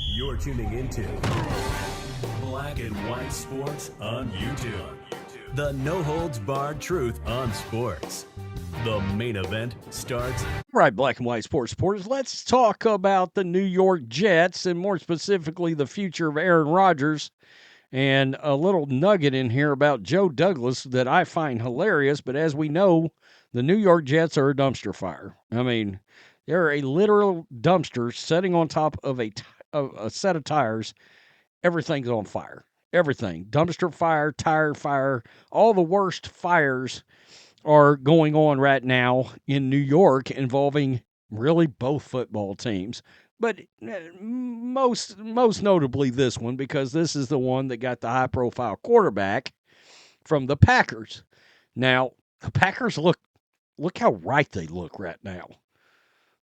You're tuning into Black and White Sports on YouTube. The no-holds-barred truth on sports. The main event starts. All right, Black and White Sports supporters, let's talk about the New York Jets and more specifically the future of Aaron Rodgers. And a little nugget in here about Joe Douglas that I find hilarious, but as we know, the New York Jets are a dumpster fire. I mean, they're a literal dumpster sitting on top of a set of tires. Everything's on fire. Everything. Dumpster fire, tire fire, all the worst fires are going on right now in New York involving really both football teams. But most notably this one, because this is the one that got the high-profile quarterback from the Packers. Now, the Packers look how right they look right now.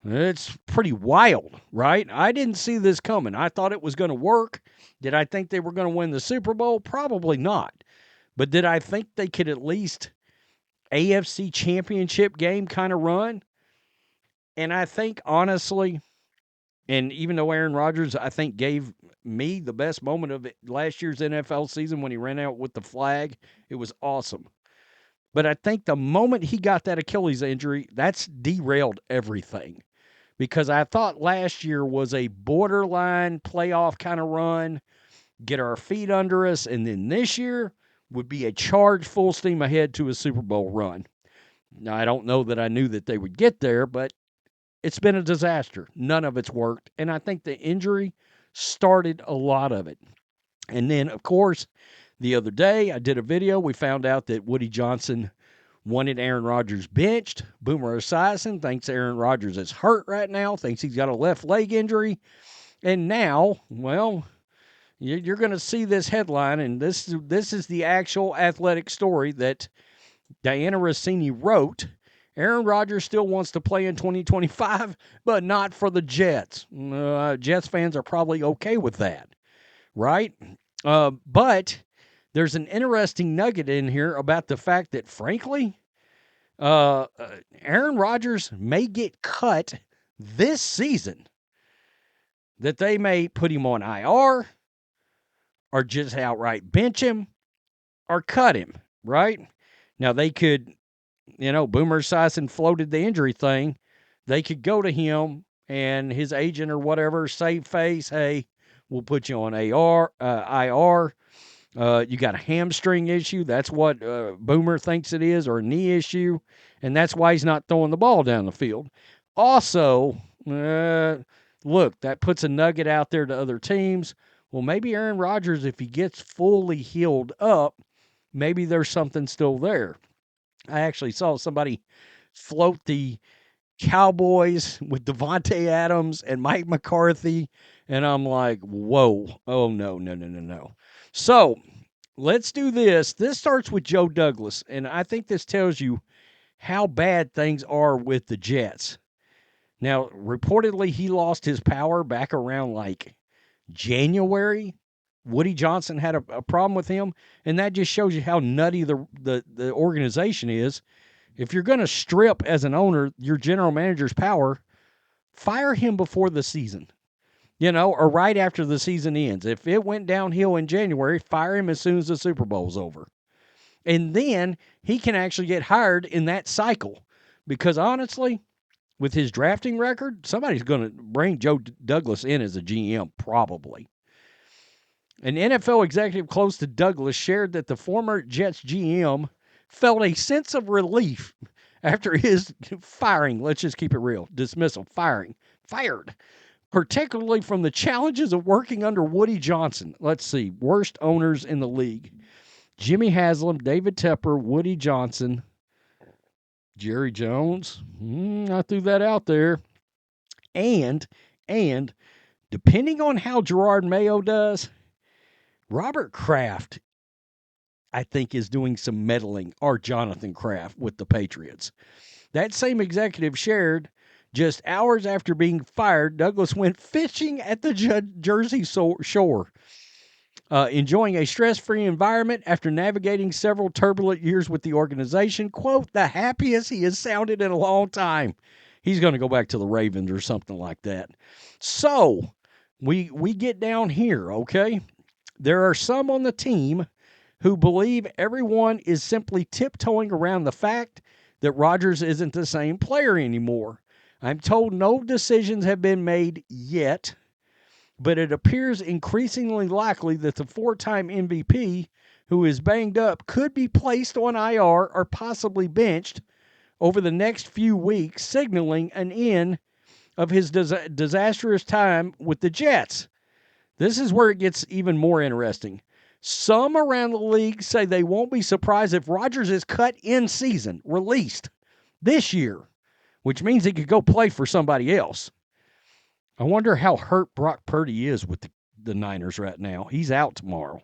It's pretty wild, right? I didn't see this coming. I thought it was going to work. Did I think they were going to win the Super Bowl? Probably not. But did I think they could at least AFC championship game kind of run? And I think, honestly, and even though Aaron Rodgers, I think, gave me the best moment of last year's NFL season when he ran out with the flag, it was awesome. But I think the moment he got that Achilles injury, that's derailed everything. Because I thought last year was a borderline playoff kind of run, get our feet under us, and then this year would be a charge full steam ahead to a Super Bowl run. Now, I don't know that I knew that they would get there, but it's been a disaster. None of it's worked. And I think the injury started a lot of it. And then, of course, the other day I did a video. We found out that Woody Johnson wanted Aaron Rodgers benched. Boomer Esiason thinks Aaron Rodgers is hurt right now, thinks he's got a left leg injury. And now, well, you're going to see this headline, and this is the actual athletic story that Diana Rossini wrote. Aaron Rodgers still wants to play in 2025, but not for the Jets. Jets fans are probably okay with that, right? But there's an interesting nugget in here about the fact that, frankly, Aaron Rodgers may get cut this season, that they may put him on IR or just outright bench him or cut him, right? Now, they could, Boomer Esiason floated the injury thing. They could go to him and his agent or whatever, save face, hey, we'll put you on IR. You got a hamstring issue. That's what Boomer thinks it is, or a knee issue, and that's why he's not throwing the ball down the field. Also, look, that puts a nugget out there to other teams. Well, maybe Aaron Rodgers, if he gets fully healed up, maybe there's something still there. I actually saw somebody float the Cowboys with Devontae Adams and Mike McCarthy, and I'm like, whoa, oh, no. So let's do this. This starts with Joe Douglas, and I think this tells you how bad things are with the Jets. Now, reportedly, he lost his power back around like January. Woody Johnson had a problem with him, and that just shows you how nutty the organization is. If you're going to strip, as an owner, your general manager's power, fire him before the season, or right after the season ends. If it went downhill in January, fire him as soon as the Super Bowl's over. And then he can actually get hired in that cycle. Because honestly, with his drafting record, somebody's going to bring Joe Douglas in as a GM, probably. An NFL executive close to Douglas shared that the former Jets GM felt a sense of relief after his firing. Let's just keep it real. Dismissal, fired, particularly from the challenges of working under Woody Johnson. Let's see, worst owners in the league. Jimmy Haslam, David Tepper, Woody Johnson, Jerry Jones. I threw that out there. And depending on how Gerard Mayo does, Robert Kraft, I think, is doing some meddling, or Jonathan Kraft, with the Patriots. That same executive shared, just hours after being fired, Douglas went fishing at the Jersey shore, enjoying a stress-free environment after navigating several turbulent years with the organization. Quote, the happiest he has sounded in a long time. He's going to go back to the Ravens or something like that. So we get down here, okay? There are some on the team who believe everyone is simply tiptoeing around the fact that Rodgers isn't the same player anymore. I'm told no decisions have been made yet, but it appears increasingly likely that the four-time MVP, who is banged up, could be placed on IR or possibly benched over the next few weeks, signaling an end of his disastrous time with the Jets. This is where it gets even more interesting. Some around the league say they won't be surprised if Rodgers is cut in season, released this year, which means he could go play for somebody else. I wonder how hurt Brock Purdy is with the Niners right now. He's out tomorrow.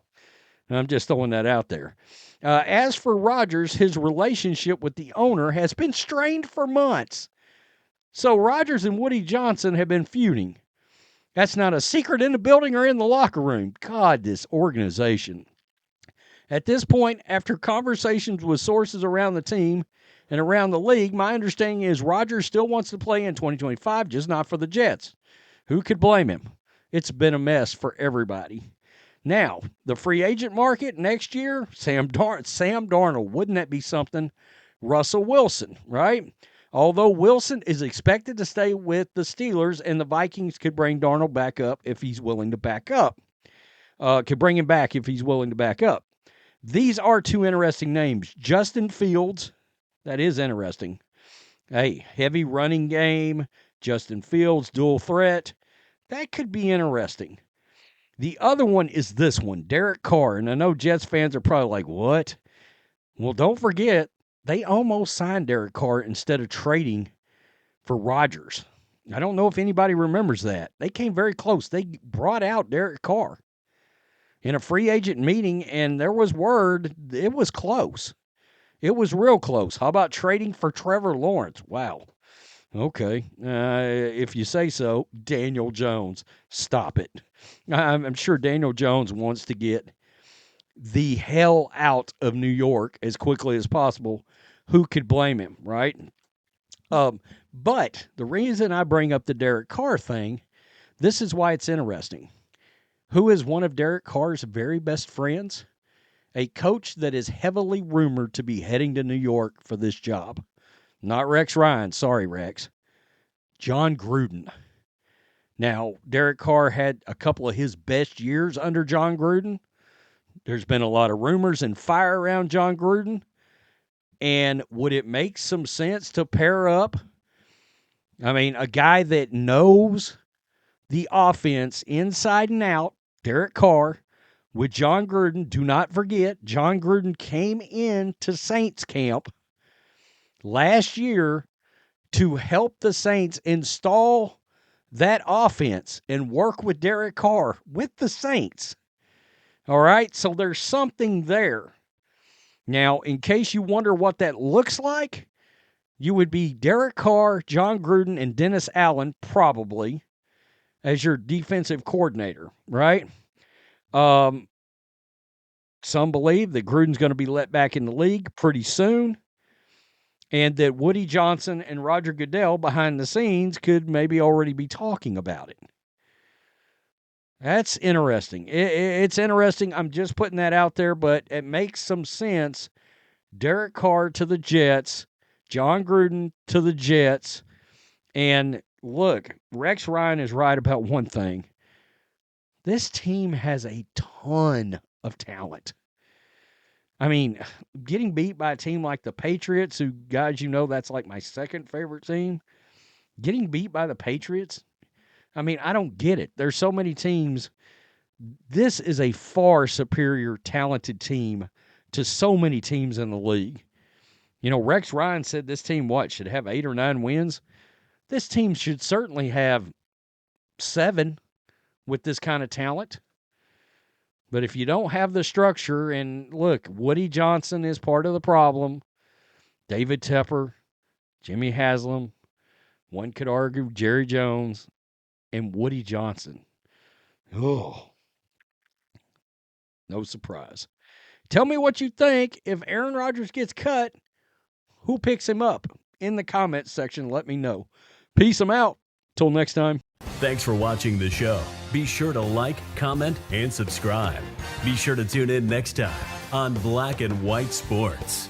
I'm just throwing that out there. As for Rodgers, his relationship with the owner has been strained for months. So Rodgers and Woody Johnson have been feuding. That's not a secret in the building or in the locker room. God, this organization. At this point, after conversations with sources around the team and around the league, my understanding is Rodgers still wants to play in 2025, just not for the Jets. Who could blame him? It's been a mess for everybody. Now, the free agent market next year, Sam Darnold, wouldn't that be something? Russell Wilson, right? Although Wilson is expected to stay with the Steelers, and the Vikings could bring Darnold back up if he's willing to back up. Could bring him back if he's willing to back up. These are two interesting names. Justin Fields, that is interesting. Hey, heavy running game, Justin Fields, dual threat. That could be interesting. The other one is this one, Derek Carr. And I know Jets fans are probably like, what? Well, don't forget, they almost signed Derek Carr instead of trading for Rodgers. I don't know if anybody remembers that. They came very close. They brought out Derek Carr in a free agent meeting, and there was word it was close. It was real close. How about trading for Trevor Lawrence? Wow. Okay. If you say so, Daniel Jones. Stop it. I'm sure Daniel Jones wants to get the hell out of New York as quickly as possible. Who could blame him, right? But the reason I bring up the Derek Carr thing, this is why it's interesting. Who is one of Derek Carr's very best friends? A coach that is heavily rumored to be heading to New York for this job. Not Rex Ryan. Sorry, Rex. Jon Gruden. Now, Derek Carr had a couple of his best years under Jon Gruden. There's been a lot of rumors and fire around Jon Gruden. And would it make some sense to pair up? I mean, a guy that knows the offense inside and out, Derek Carr, with Jon Gruden. Do not forget, Jon Gruden came into Saints camp last year to help the Saints install that offense and work with Derek Carr with the Saints. All right, so there's something there. Now, in case you wonder what that looks like, you would be Derek Carr, Jon Gruden, and Dennis Allen probably as your defensive coordinator, right? Some believe that Gruden's going to be let back in the league pretty soon, and that Woody Johnson and Roger Goodell behind the scenes could maybe already be talking about it. That's interesting. It's interesting. I'm just putting that out there, but it makes some sense. Derek Carr to the Jets, Jon Gruden to the Jets, and look, Rex Ryan is right about one thing. This team has a ton of talent. I mean, getting beat by a team like the Patriots, who, guys, you know that's like my second favorite team, getting beat by the Patriots, I mean, I don't get it. There's so many teams. This is a far superior talented team to so many teams in the league. You know, Rex Ryan said this team, should have 8 or 9 wins? This team should certainly have 7 with this kind of talent. But if you don't have the structure, and look, Woody Johnson is part of the problem. David Tepper, Jimmy Haslam, one could argue Jerry Jones, and Woody Johnson. Oh, no surprise. Tell me what you think. If Aaron Rodgers gets cut, who picks him up? in the comments section. Let me know. Peace. I'm out. Till next time. Thanks for watching the show. Be sure to like, comment, and subscribe. Be sure to tune in next time on Black and White Sports.